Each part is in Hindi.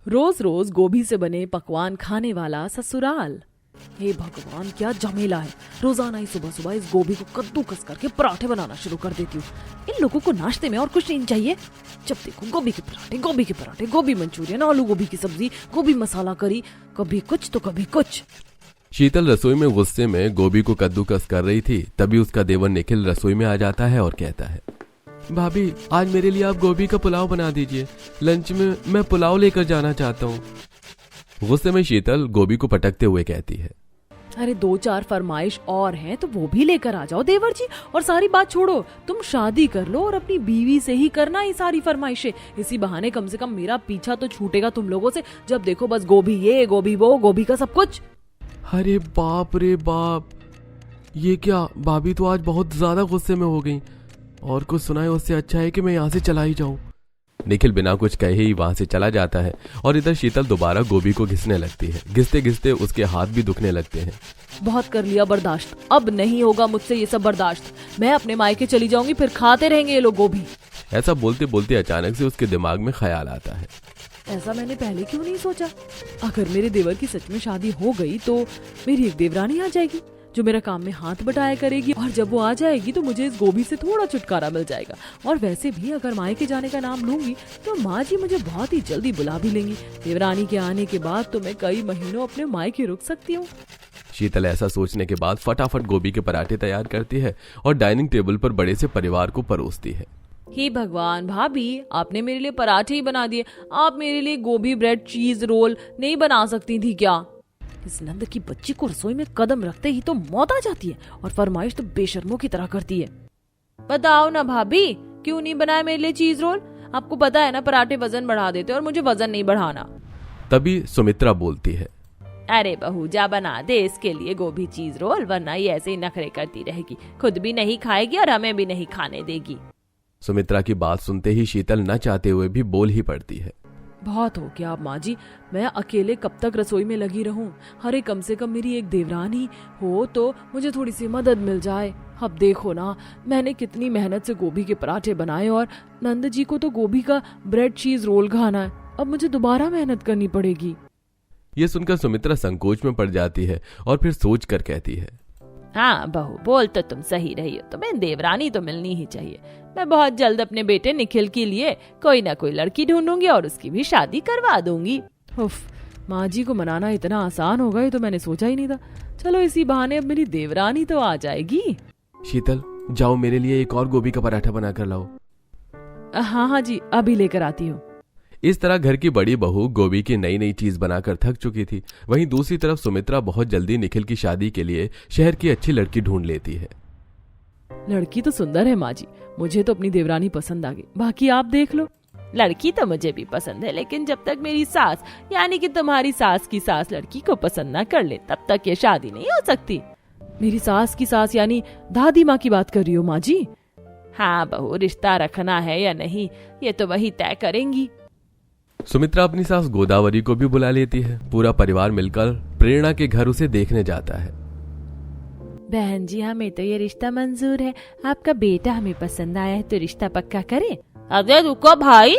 रोज रोज गोभी से बने पकवान खाने वाला ससुराल। हे भगवान, क्या झमेला है। रोजाना ही सुबह सुबह इस गोभी को कद्दूकस करके पराठे बनाना शुरू कर देती हूँ। इन लोगों को नाश्ते में और कुछ नहीं चाहिए। जब देखो गोभी के पराठे, गोभी के पराठे, गोभी मंचूरियन, आलू गोभी की सब्जी, गोभी मसाला करी, कभी कुछ तो कभी कुछ। शीतल रसोई में गुस्से में गोभी को कद्दूकस कर रही थी, तभी उसका देवर निखिल रसोई में आ जाता है और कहता है, भाभी आज मेरे लिए आप गोभी का पुलाव बना दीजिए, लंच में मैं पुलाव लेकर जाना चाहता हूँ। गुस्से में शीतल गोभी को पटकते हुए कहती है, अरे 2-4 फरमाइश और हैं तो वो भी लेकर आ जाओ देवर जी। और सारी बात छोड़ो, तुम शादी कर लो और अपनी बीवी से ही करना ये सारी फरमाइशें। इसी बहाने कम से कम मेरा पीछा तो छूटेगा तुम लोगों से। जब देखो बस गोभी ये, गोभी वो, गोभी का सब कुछ। अरे बाप रे बाप, ये क्या, भाभी तो आज बहुत ज्यादा गुस्से में हो गई। और कुछ सुनाए उससे अच्छा है कि मैं यहाँ से चला ही जाऊं। निखिल बिना कुछ कहे ही वहां से चला जाता है और इधर शीतल दोबारा गोभी को घिसने लगती है। घिसते घिसते उसके हाथ भी दुखने लगते हैं। बहुत कर लिया बर्दाश्त, अब नहीं होगा मुझसे ये सब बर्दाश्त। मैं अपने मायके चली जाऊंगी, फिर खाते रहेंगे ये लोग गोभी। ऐसा बोलते बोलते अचानक से उसके दिमाग में ख्याल आता है, ऐसा मैंने पहले क्यों नहीं सोचा। अगर मेरे देवर की सच में शादी हो गई तो मेरी एक देवरानी आ जाएगी जो मेरा काम में हाथ बटाया करेगी। और जब वो आ जाएगी तो मुझे इस गोभी से थोड़ा छुटकारा मिल जाएगा। और वैसे भी अगर मायके जाने का नाम लूंगी तो माँ जी मुझे बहुत ही जल्दी बुला भी लेंगी। देवरानी के आने के बाद तो मैं कई महीनों अपने मायके रुक सकती हूँ। शीतल ऐसा सोचने के बाद फटाफट गोभी के पराठे तैयार करती है और डाइनिंग टेबल पर बड़े से परिवार को परोसती है। हे भगवान, भाभी आपने मेरे लिए पराठे ही बना दिए, आप मेरे लिए गोभी ब्रेड चीज रोल नहीं बना सकती थी क्या? इस नंद की बच्ची को रसोई में कदम रखते ही तो मौत आ जाती है और फरमाइश तो बेशर्मों की तरह करती है। बताओ ना भाभी, क्यों नहीं बनाया मेरे लिए चीज रोल? आपको पता है ना पराठे वजन बढ़ा देते और मुझे वजन नहीं बढ़ाना। तभी सुमित्रा बोलती है, अरे बहू जा बना दे इसके लिए गोभी चीज रोल, वरना ये ऐसे ही नखरे करती रहेगी, खुद भी नहीं खाएगी और हमें भी नहीं खाने देगी। सुमित्रा की बात सुनते ही शीतल न चाहते हुए भी बोल ही पड़ती है, बहुत हो गया अब माँ जी, मैं अकेले कब तक रसोई में लगी रहूं? अरे कम से कम मेरी एक देवरानी हो तो मुझे थोड़ी सी मदद मिल जाए। अब देखो ना, मैंने कितनी मेहनत से गोभी के पराठे बनाए और नंद जी को तो गोभी का ब्रेड चीज रोल खाना है। अब मुझे दोबारा मेहनत करनी पड़ेगी। ये सुनकर सुमित्रा संकोच में पड़ जाती है और फिर सोच कर कहती है, हाँ बहू, बोल तो तुम सही रही हो, तुम्हें देवरानी तो मिलनी ही चाहिए। मैं बहुत जल्द अपने बेटे निखिल के लिए कोई ना कोई लड़की ढूंढूंगी और उसकी भी शादी करवा दूंगी। उफ, माँ जी को मनाना इतना आसान होगा ये तो मैंने सोचा ही नहीं था। चलो इसी बहाने अब मेरी देवरानी तो आ जाएगी। शीतल जाओ मेरे लिए एक और गोभी का पराठा बना कर लाओ। हाँ हाँ जी, अभी लेकर आती हूँ। इस तरह घर की बड़ी बहू गोभी की नई नई चीज बनाकर थक चुकी थी। वहीं दूसरी तरफ सुमित्रा बहुत जल्दी निखिल की शादी के लिए शहर की अच्छी लड़की ढूंढ लेती है। लड़की तो सुंदर है माँ जी, मुझे तो अपनी देवरानी पसंद आ गई, बाकी आप देख लो। लड़की तो मुझे भी पसंद है, लेकिन जब तक मेरी सास यानी कि तुम्हारी सास की सास लड़की को पसंद ना कर ले तब तक ये शादी नहीं हो सकती। मेरी सास की सास यानी दादी माँ की बात कर रही हो माँ जी? हाँ बहू, रिश्ता रखना है या नहीं ये तो वही तय करेंगी। सुमित्रा अपनी सास गोदावरी को भी बुला लेती है। पूरा परिवार मिलकर प्रेरणा के घर उसे देखने जाता है। बहन जी, हमें तो ये रिश्ता मंजूर है, आपका बेटा हमें पसंद आया है तो रिश्ता पक्का करें। अरे रुको भाई,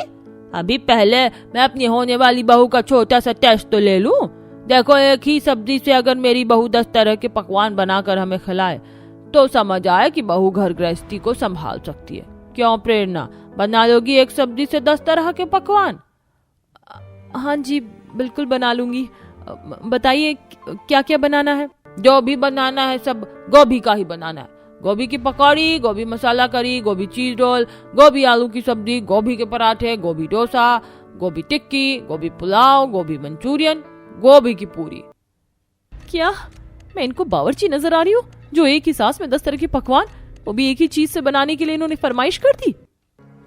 अभी पहले मैं अपनी होने वाली बहू का छोटा सा टेस्ट तो ले लूं। देखो, एक ही सब्जी से अगर मेरी बहू 10 तरह के पकवान बनाकर हमें खिलाए तो समझ आए कि बहू घर गृहस्थी को संभाल सकती है। क्यों प्रेरणा, बना लोगी एक सब्जी से 10 तरह के पकवान? हाँ जी बिल्कुल बना लूंगी। बताइए क्या क्या बनाना है? जो भी बनाना है सब गोभी का ही बनाना है। गोभी की पकौड़ी, गोभी मसाला करी, गोभी चीज रोल, गोभी आलू की सब्जी, गोभी के पराठे, गोभी डोसा, गोभी टिक्की, गोभी पुलाव, गोभी मंचूरियन, गोभी की पूरी। क्या मैं इनको बावर्ची नजर आ रही हूँ जो एक ही सांस में 10 तरह के पकवान, वो भी एक ही चीज से बनाने के लिए इन्होंने फरमाइश कर दी?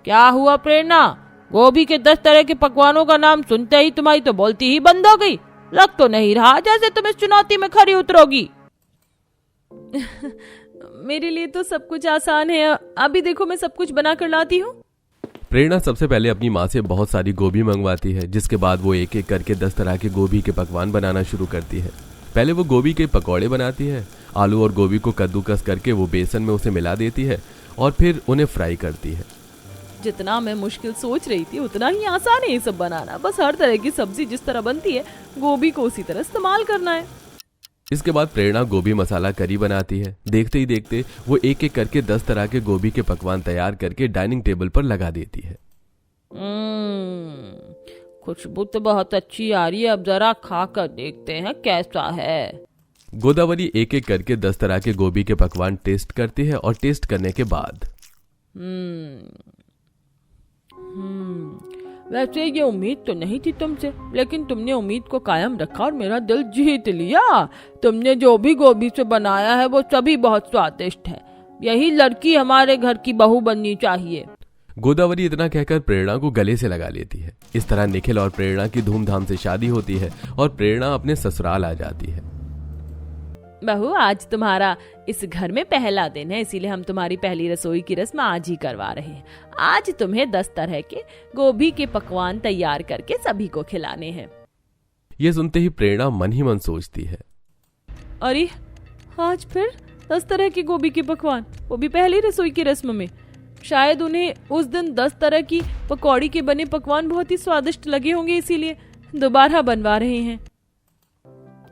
क्या हुआ प्रेरणा, गोभी के 10 तरह के पकवानों का नाम सुनते ही तुम्हारी तो बोलती ही बंद हो गई। लग तो नहीं रहा जैसे तुम इस चुनौती में खरी उतरोगी। मेरे लिए तो सब कुछ आसान है, अभी देखो मैं सब कुछ बना कर लाती हूँ। प्रेरणा सबसे पहले अपनी माँ से बहुत सारी गोभी मंगवाती है, जिसके बाद वो एक एक करके 10 तरह के गोभी के पकवान बनाना शुरू करती है। पहले वो गोभी के पकौड़े बनाती है। आलू और गोभी को कद्दूकस करके वो बेसन में उसे मिला देती है और फिर उन्हें फ्राई करती है। जितना मैं मुश्किल सोच रही थी उतना ही आसान है ये सब बनाना। बस हर तरह की सब्जी जिस तरह बनती है गोभी को उसी तरह इस्तेमाल करना है। इसके बाद प्रेरणा गोभी मसाला करी बनाती है। देखते ही देखते वो एक एक करके 10 तरह के गोभी के पकवान तैयार करके डाइनिंग टेबल पर लगा देती है। खुशबू तो बहुत अच्छी आ रही है, अब जरा खा कर देखते हैं कैसा है। गोदावरी एक एक करके 10 तरह के गोभी के पकवान टेस्ट करती है और टेस्ट करने के बाद वैसे ये उम्मीद तो नहीं थी तुमसे, लेकिन तुमने उम्मीद को कायम रखा और मेरा दिल जीत लिया। तुमने जो भी गोभी से बनाया है वो सभी बहुत स्वादिष्ट है। यही लड़की हमारे घर की बहू बननी चाहिए। गोदावरी इतना कहकर प्रेरणा को गले से लगा लेती है। इस तरह निखिल और प्रेरणा की धूमधाम से शादी होती है और प्रेरणा अपने ससुराल आ जाती है। बहू, आज तुम्हारा इस घर में पहला दिन है, इसीलिए हम तुम्हारी पहली रसोई की रस्म आज ही करवा रहे हैं। आज तुम्हें 10 तरह के गोभी के पकवान तैयार करके सभी को खिलाने हैं। ये सुनते ही प्रेरणा मन ही मन सोचती है, अरे आज फिर 10 तरह के गोभी के पकवान, वो भी पहली रसोई की रस्म में। शायद उन्हें उस दिन 10 तरह की पकौड़ी के बने पकवान बहुत ही स्वादिष्ट लगे होंगे, इसीलिए दोबारा बनवा रहे हैं।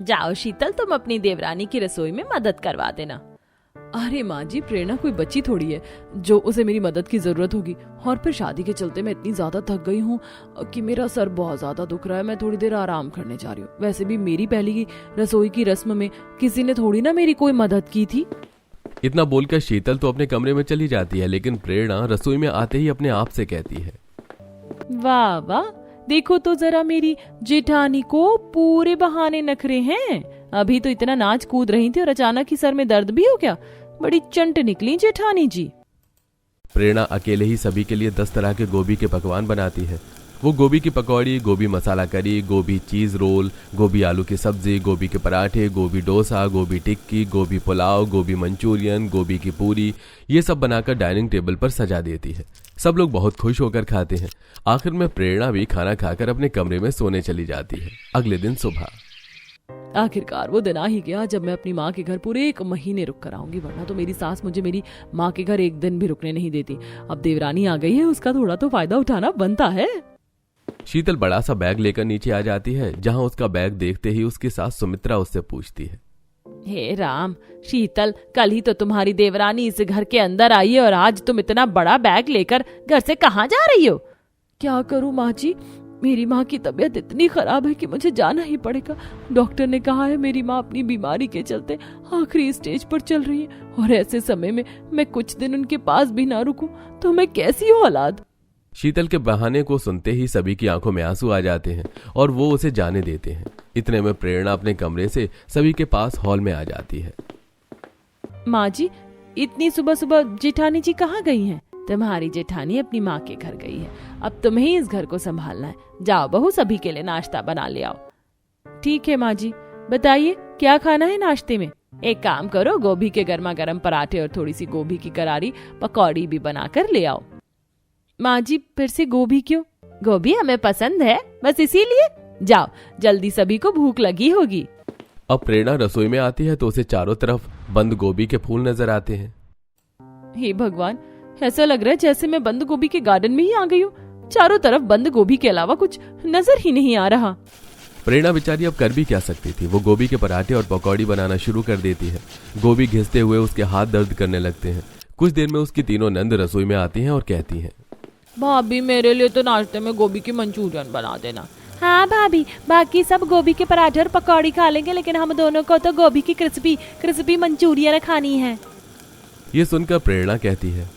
जाओ शीतल, तुम अपनी देवरानी की रसोई में मदद करवा देना। अरे माँ जी, प्रेरणा कोई बच्ची थोड़ी है जो उसे मेरी मदद की जरूरत होगी। और फिर शादी के चलते मैं इतनी ज्यादा थक गई हूँ कि मेरा सर बहुत ज्यादा दुख रहा है। मैं थोड़ी देर आराम करने जा रही हूँ। वैसे भी मेरी पहली रसोई की रस्म में किसी ने थोड़ी ना मेरी कोई मदद की थी। इतना बोलकर शीतल तो अपने कमरे में चली जाती है, लेकिन प्रेरणा रसोई में आते ही अपने आप से कहती है, वाह वाह, देखो तो जरा मेरी जेठानी को पूरे बहाने नखरे हैं। अभी तो इतना नाच कूद रही थी और अचानक ही सर में दर्द भी हो गया। बड़ी चंट निकली जेठानी जी। प्रेरणा अकेले ही सभी के लिए 10 तरह के गोभी के पकवान बनाती है। वो गोभी की पकौड़ी, गोभी मसाला करी, गोभी चीज रोल, गोभी आलू की सब्जी, गोभी के पराठे, गोभी डोसा, गोभी टिक्की, गोभी पुलाव, गोभी मंचूरियन, गोभी की पूरी, ये सब बनाकर डाइनिंग टेबल पर सजा देती है। सब लोग बहुत खुश होकर खाते हैं। आखिर में प्रेरणा भी खाना खाकर अपने कमरे में सोने चली जाती है। अगले दिन सुबह आखिरकार वो दिन आ ही गया जब मैं अपनी माँ के घर पूरे 1 महीने रुक कर आऊंगी, वरना तो मेरी सास मुझे मेरी माँ के घर एक दिन भी रुकने नहीं देती। अब देवरानी आ गई है, उसका थोड़ा तो फायदा उठाना बनता है। शीतल बड़ा सा बैग लेकर नीचे आ जाती है। जहाँ उसका बैग देखते ही उसकी सास सुमित्रा उससे पूछती है, हे राम शीतल, कल ही तो तुम्हारी देवरानी इस घर के अंदर आई है और आज तुम इतना बड़ा बैग लेकर घर से कहाँ जा रही हो? क्या करूँ माँ जी, मेरी माँ की तबीयत इतनी खराब है कि मुझे जाना ही पड़ेगा। डॉक्टर ने कहा है मेरी माँ अपनी बीमारी के चलते आखिरी स्टेज पर चल रही है और ऐसे समय में मैं कुछ दिन उनके पास भी ना रुकूं तो मैं कैसी औलाद। शीतल के बहाने को सुनते ही सभी की आंखों में आंसू आ जाते हैं और वो उसे जाने देते हैं। इतने में प्रेरणा अपने कमरे से सभी के पास हॉल में आ जाती है। माँ जी, इतनी सुबह सुबह जेठानी जी कहाँ गई हैं? तुम्हारी जेठानी अपनी माँ के घर गई है। अब तुम्हें ही इस घर को संभालना है। जाओ बहू, सभी के लिए नाश्ता बना ले आओ। ठीक है माँ जी, बताइए क्या खाना है नाश्ते में? एक काम करो, गोभी के गर्मा गर्म पराठे और थोड़ी सी गोभी की करारी पकौड़ी भी बना कर ले आओ। माँ जी, फिर से गोभी क्यों? गोभी हमें पसंद है, बस इसीलिए। जाओ, जल्दी, सभी को भूख लगी होगी। अब प्रेरणा रसोई में आती है तो उसे चारों तरफ बंद गोभी के फूल नजर आते हैं। हे भगवान, ऐसा लग रहा है जैसे मैं बंद गोभी के गार्डन में ही आ गई हूँ। चारों तरफ बंद गोभी के अलावा कुछ नजर ही नहीं आ रहा। प्रेरणा बेचारी अब कर भी क्या सकती थी। वो गोभी के पराठे और पकौड़ी बनाना शुरू कर देती है। गोभी घिसते हुए उसके हाथ दर्द करने लगते हैं। कुछ देर में उसकी तीनों नंद रसोई में आती हैं और कहती हैं, भाभी मेरे लिए तो नाश्ते में गोभी की मंचूरियन बना देना। हाँ भाभी, बाकी सब गोभी के पराठे और पकौड़ी खा लेंगे, लेकिन हम दोनों को तो गोभी की क्रिस्पी मंचूरियन खानी है। ये सुनकर प्रेरणा कहती है,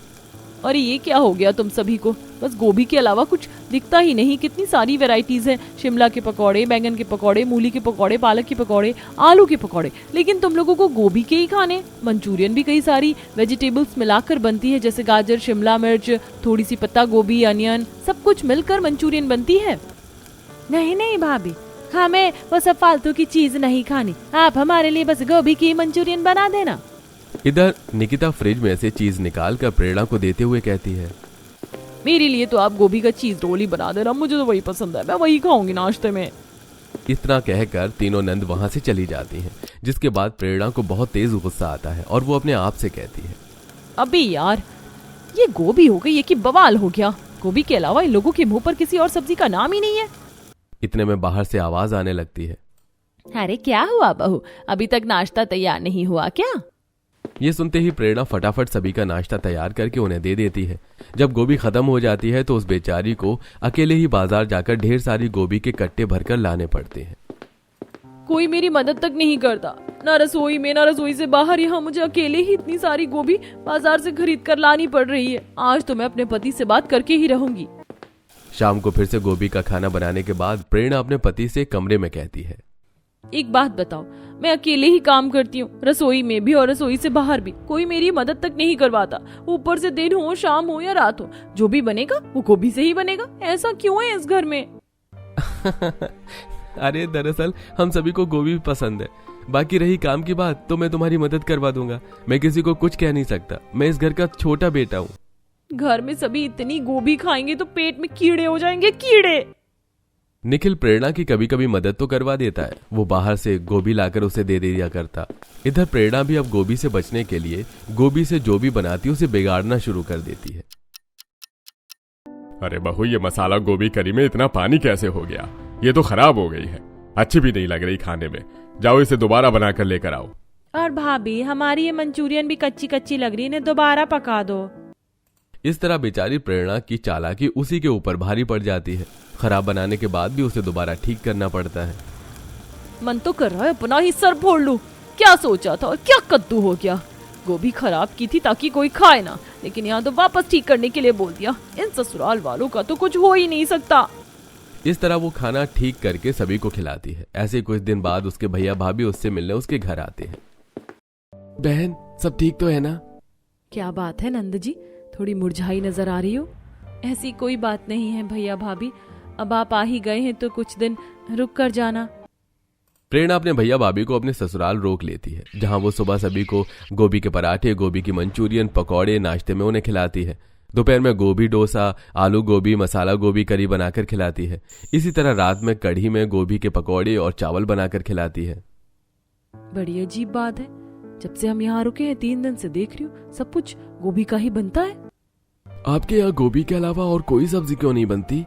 अरे ये क्या हो गया तुम सभी को? बस गोभी के अलावा कुछ दिखता ही नहीं। कितनी सारी वैरायटीज हैं, शिमला के पकौड़े, बैंगन के पकौड़े, मूली के पकौड़े, पालक के पकौड़े, आलू के पकौड़े, लेकिन तुम लोगों को गोभी के ही खाने। मंचूरियन भी कई सारी वेजिटेबल्स मिलाकर बनती है, जैसे गाजर, शिमला मिर्च, थोड़ी सी पत्ता गोभी, अनियन, सब कुछ मिलकर मंचूरियन बनती है। नहीं नहीं भाभी, हमें वो सब फालतू की चीज नहीं खानी। आप हमारे लिए बस गोभी की मंचूरियन बना देना। इधर निकिता फ्रिज में से चीज निकाल कर प्रेरणा को देते हुए कहती है, मेरे लिए तो आप गोभी का चीज रोल ही बना देना, मुझे तो वही पसंद है, मैं वही खाऊंगी नाश्ते में। इतना कहकर तीनों नंद वहां से चली जाती हैं, जिसके बाद प्रेरणा को बहुत तेज गुस्सा आता है और वो अपने आप से कहती है, अबे यार, ये गोभी हो गई, ये कि बवाल हो गया। गोभी के अलावा इन लोगों के मुंह पर किसी और सब्जी का नाम ही नहीं है। इतने में बाहर से आवाज आने लगती है। अरे क्या हुआ बहू, अभी तक नाश्ता तैयार नहीं हुआ क्या? ये सुनते ही प्रेरणा फटाफट सभी का नाश्ता तैयार करके उन्हें दे देती है। जब गोभी खत्म हो जाती है तो उस बेचारी को अकेले ही बाजार जाकर ढेर सारी गोभी के कट्टे भरकर लाने पड़ते हैं। कोई मेरी मदद तक नहीं करता, ना रसोई में ना रसोई से बाहर। यहाँ मुझे अकेले ही इतनी सारी गोभी बाजार से खरीद कर लानी पड़ रही है। आज तो मैं अपने पति से बात करके ही रहूंगी। शाम को फिर से गोभी का खाना बनाने के बाद प्रेरणा अपने पति से कमरे में कहती है, एक बात बताओ, मैं अकेले ही काम करती हूँ, रसोई में भी और रसोई से बाहर भी। कोई मेरी मदद तक नहीं करवाता। ऊपर से दिन हो, शाम हो या रात हो, जो भी बनेगा वो गोभी से ही बनेगा। ऐसा क्यों है इस घर में? अरे दरअसल हम सभी को गोभी पसंद है। बाकी रही काम की बात तो मैं तुम्हारी मदद करवा दूंगा। मैं किसी को कुछ कह नहीं सकता, मैं इस घर का छोटा बेटा हूँ। घर में सभी इतनी गोभी खाएंगे तो पेट में कीड़े हो जाएंगे, कीड़े। निखिल प्रेरणा की कभी कभी मदद तो करवा देता है। वो बाहर से गोभी लाकर उसे दे दिया करता। इधर प्रेरणा भी अब गोभी से बचने के लिए गोभी से जो भी बनाती है उसे बिगाड़ना शुरू कर देती है। अरे बहू, ये मसाला गोभी करी में इतना पानी कैसे हो गया? ये तो खराब हो गई है, अच्छी भी नहीं लग रही खाने में। जाओ इसे दोबारा बनाकर लेकर आओ। और भाभी, हमारी ये मंचूरियन भी कच्ची कच्ची लग रही है, इन्हें दोबारा पका दो। इस तरह बेचारी प्रेरणा की चालाकी उसी के ऊपर भारी पड़ जाती है। खराब बनाने के बाद भी उसे दोबारा ठीक करना पड़ता है। मन तो कर रहा है अपना ही सर फोड़ लूं। क्या सोचा था और क्या कद्दू हो गया। गोभी खराब की थी ताकि कोई खाए ना, लेकिन यहाँ तो वापस ठीक करने के लिए बोल दिया। इन ससुराल वालों का तो कुछ हो ही नहीं सकता। इस तरह वो खाना ठीक करके सभी को खिलाती है। ऐसे कुछ दिन बाद उसके भैया भाभी उससे मिलने उसके घर आते हैं। बहन, सब ठीक तो है ना? क्या बात है नंद जी, थोड़ी मुरझाई नजर आ रही हो। ऐसी कोई बात नहीं है भैया भाभी, अब आप आ ही गए हैं तो कुछ दिन रुक कर जाना। प्रेरणा अपने भैया भाभी को अपने ससुराल रोक लेती है, जहां वो सुबह सभी को गोभी के पराठे, गोभी की मंचूरियन, पकौड़े नाश्ते में उन्हें खिलाती है। दोपहर में गोभी डोसा, आलू गोभी, मसाला गोभी करी बनाकर खिलाती है। इसी तरह रात में कढ़ी में गोभी के पकौड़े और चावल बनाकर खिलाती है। बड़ी अजीब बात है, जब से हम यहाँ रुके हैं 3 दिन से देख रही हूँ सब कुछ गोभी का ही बनता है। आपके यहाँ गोभी के अलावा और कोई सब्जी क्यों नहीं बनती?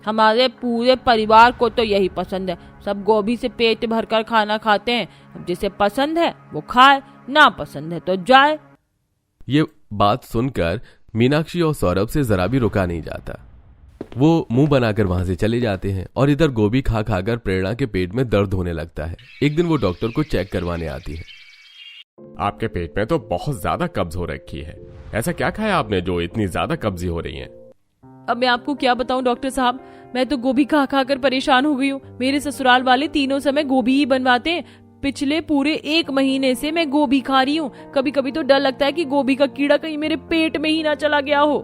हमारे पूरे परिवार को तो यही पसंद है। सब गोभी से पेट भरकर खाना खाते हैं। अब जिसे पसंद है वो खाए, ना पसंद है तो जाए। ये बात सुनकर मीनाक्षी और सौरभ से जरा भी रुका नहीं जाता। वो मुंह बनाकर वहां से चले जाते हैं और इधर गोभी खा खाकर प्रेरणा के पेट में दर्द होने लगता है। एक दिन वो डॉक्टर को चेक करवाने आती है। आपके पेट में तो बहुत ज्यादा कब्ज हो रखी है। ऐसा क्या खाया आपने जो इतनी ज्यादा कब्जी हो रही है? अब मैं आपको क्या बताऊं डॉक्टर साहब, मैं तो गोभी खा खा कर परेशान हो गई हूँ। मेरे ससुराल वाले तीनों समय गोभी ही बनवाते हैं। पिछले पूरे 1 महीने से मैं गोभी खा रही हूँ। कभी कभी तो डर लगता है कि गोभी का कीड़ा कहीं मेरे पेट में ही ना चला गया हो।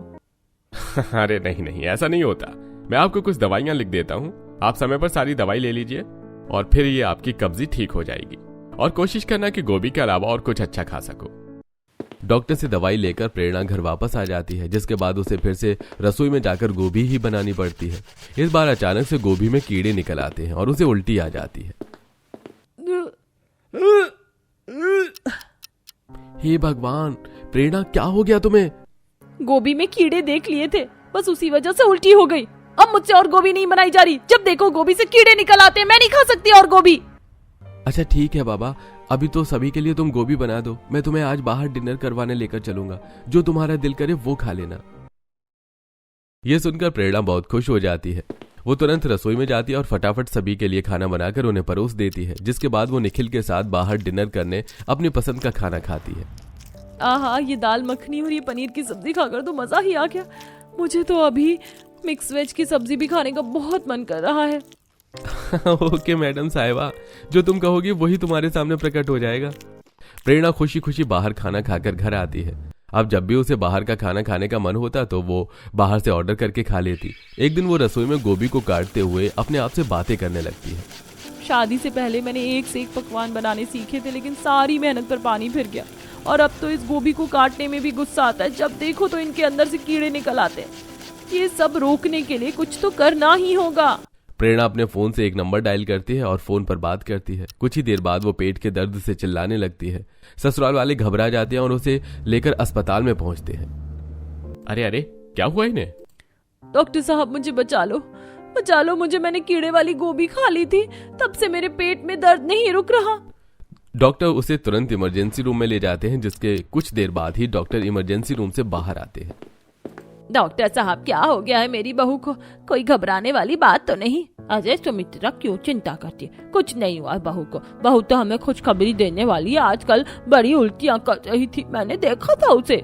अरे नहीं नहीं, ऐसा नहीं होता। मैं आपको कुछ दवाइयां लिख देता हूँ, आप समय पर सारी दवाई ले लीजिए और फिर ये आपकी कब्जी ठीक हो जाएगी। और कोशिश करना कि गोभी के अलावा और कुछ अच्छा खा सको। डॉक्टर से दवाई लेकर प्रेरणा घर वापस आ जाती है, जिसके बाद उसे फिर से रसोई में जाकर गोभी ही बनानी पड़ती है। इस बार अचानक से गोभी में कीड़े निकल आते हैं और उसे उल्टी आ जाती है। हे भगवान, प्रेरणा क्या हो गया तुम्हें? गोभी में कीड़े देख लिए थे, बस उसी वजह से उल्टी हो गई। अब मुझसे और गोभी नहीं बनाई जा रही। जब देखो गोभी से कीड़े निकल आते हैं, मैं नहीं खा सकती और गोभी। अच्छा ठीक है बाबा, अभी तो सभी के लिए तुम गोभी बना दो। मैं तुम्हें आज बाहर डिनर करवाने लेकर चलूंगा, जो तुम्हारा दिल करे वो खा लेना। यह सुनकर प्रेरणा बहुत खुश हो जाती है। वो तुरंत रसोई में जाती है और फटाफट सभी के लिए खाना बनाकर उन्हें परोस देती है, जिसके बाद वो निखिल के साथ बाहर डिनर करने अपनी पसंद का खाना खाती है। आहा, ये दाल मखनी और ये पनीर की सब्जी खाकर तो मजा ही आ गया। मुझे तो अभी मिक्स वेज की सब्जी भी खाने का बहुत मन कर रहा है। ओके मैडम साहिबा, जो तुम कहोगी वही तुम्हारे सामने प्रकट हो जाएगा। प्रेरणा खुशी खुशी बाहर खाना खाकर घर आती है। अब जब भी उसे बाहर का खाना खाने का मन होता तो वो बाहर से ऑर्डर करके खा लेती। एक दिन वो रसोई में गोभी को काटते हुए अपने आप से बातें करने लगती है। शादी से पहले मैंने एक से एक पकवान बनाने सीखे थे, लेकिन सारी मेहनत पर पानी फिर गया। और अब तो इस गोभी को काटने में भी गुस्सा आता है। जब देखो तो इनके अंदर से कीड़े निकल आते हैं। ये सब रोकने के लिए कुछ तो करना ही होगा। प्रेरणा अपने फोन से एक नंबर डायल करती है और फोन पर बात करती है। कुछ ही देर बाद वो पेट के दर्द से चिल्लाने लगती है। ससुराल वाले घबरा जाते हैं और उसे लेकर अस्पताल में पहुंचते हैं। अरे अरे, क्या हुआ इन्हें? डॉक्टर साहब मुझे बचा लो मुझे, मैंने कीड़े वाली गोभी खा ली थी, तब से मेरे पेट में दर्द नहीं रुक रहा। डॉक्टर उसे तुरंत इमरजेंसी रूम में ले जाते हैं, जिसके कुछ देर बाद ही डॉक्टर इमरजेंसी रूम से बाहर आते हैं। डॉक्टर साहब क्या हो गया है मेरी बहू को? कोई घबराने वाली बात तो नहीं? अजय सुमित्रा क्यों चिंता करती है? कुछ नहीं हुआ बहू को। बहू तो हमें खुशखबरी देने वाली है, आजकल बड़ी उल्टियां कर रही थी, मैंने देखा था उसे।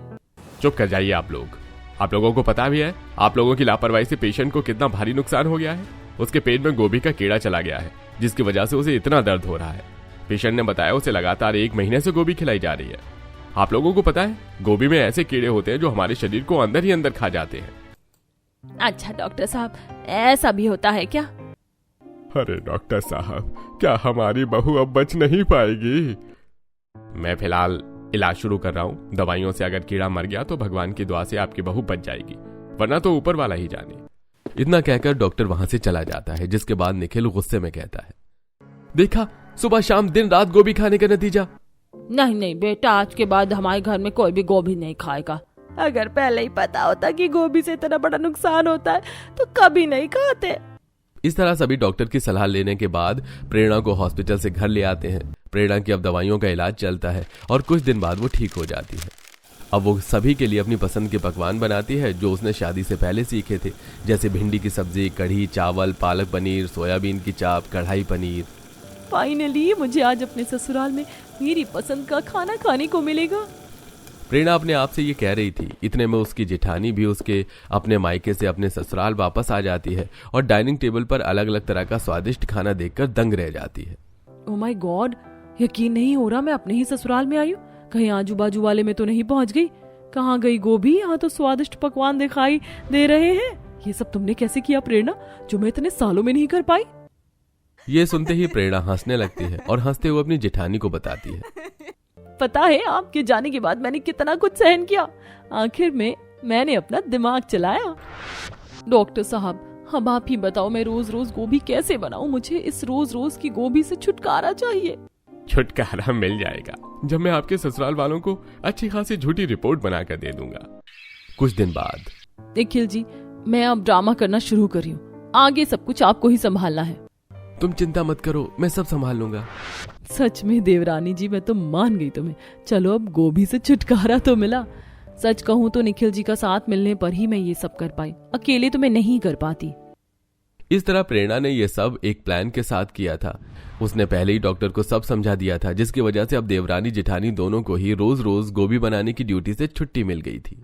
चुप कर जाइए आप लोग। आप लोगों को पता भी है आप लोगों की लापरवाही से पेशेंट को कितना भारी नुकसान हो गया है। उसके पेट में गोभी का कीड़ा चला गया है, जिसकी वजह से उसे इतना दर्द हो रहा है। पेशेंट ने बताया उसे लगातार 1 महीने से गोभी खिलाई जा रही है। आप लोगों को पता है गोभी में ऐसे कीड़े होते हैं जो हमारे शरीर को अंदर ही अंदर खा जाते हैं। अच्छा डॉक्टर साहब, ऐसा भी होता है क्या? अरे डॉक्टर साहब, क्या हमारी बहू अब बच नहीं पाएगी? मैं फिलहाल इलाज शुरू कर रहा हूँ। दवाइयों से अगर कीड़ा मर गया तो भगवान की दुआ से आपकी बहू बच जाएगी, वरना तो ऊपर वाला ही जाने। इतना कहकर डॉक्टर वहां से चला जाता है, जिसके बाद निखिल गुस्से में कहता है, देखा सुबह शाम दिन रात गोभी खाने का नतीजा। नहीं बेटा, आज के बाद हमारे घर में कोई भी गोभी नहीं खाएगा। अगर पहले ही पता होता कि गोभी से इतना बड़ा नुकसान होता है तो कभी नहीं खाते। इस तरह सभी डॉक्टर की सलाह लेने के बाद प्रेरणा को हॉस्पिटल से घर ले आते हैं। प्रेरणा की अब दवाइयों का इलाज चलता है और कुछ दिन बाद वो ठीक हो जाती है। अब वो सभी के लिए अपनी पसंद के पकवान बनाती है जो उसने शादी से पहले सीखे थे, जैसे भिंडी की सब्जी, कढ़ी चावल, पालक पनीर, सोयाबीन की चाप, कढ़ाई पनीर। फाइनली मुझे आज अपने ससुराल में मेरी पसंद का खाना खाने को मिलेगा। प्रेरणा अपने आप से ये कह रही थी। इतने में उसकी जेठानी भी उसके अपने मायके से अपने ससुराल वापस आ जाती है और डाइनिंग टेबल पर अलग अलग तरह का स्वादिष्ट खाना देखकर दंग रह जाती है। ओह माय गॉड, यकीन नहीं हो रहा मैं अपने ही ससुराल में आई हूँ। कहीं आजू बाजू वाले में तो नहीं पहुंच गई? कहाँ गई गोभी? यहाँ तो स्वादिष्ट पकवान दिखाई दे रहे हैं। ये सब तुमने कैसे किया प्रेरणा, जो मैं इतने सालों में नहीं कर पाई? ये सुनते ही प्रेरणा हंसने लगती है और हंसते हुए अपनी जेठानी को बताती है, पता है आपके जाने के बाद मैंने कितना कुछ सहन किया, आखिर में मैंने अपना दिमाग चलाया। डॉक्टर साहब, अब आप ही बताओ मैं रोज रोज गोभी कैसे बनाऊं? मुझे इस रोज रोज की गोभी से छुटकारा चाहिए। छुटकारा मिल जाएगा जब मैं आपके ससुराल वालों को अच्छी खासी झूठी रिपोर्ट बनाकर दे दूंगा। कुछ दिन बाद, निखिल जी, मैं अब ड्रामा करना शुरू कर रही हूँ, आगे सब कुछ आपको ही संभालना है। तुम चिंता मत करो, मैं सब संभाल लूंगा। सच में देवरानी जी, मैं तो मान गई तुम्हें। चलो अब गोभी से छुटकारा तो मिला। सच कहूँ तो निखिल जी का साथ मिलने पर ही मैं ये सब कर पाई, अकेले तो मैं नहीं कर पाती। इस तरह प्रेरणा ने ये सब एक प्लान के साथ किया था। उसने पहले ही डॉक्टर को सब समझा दिया था, जिसकी वजह से अब देवरानी जेठानी दोनों को ही रोज रोज गोभी बनाने की ड्यूटी से छुट्टी मिल गई थी।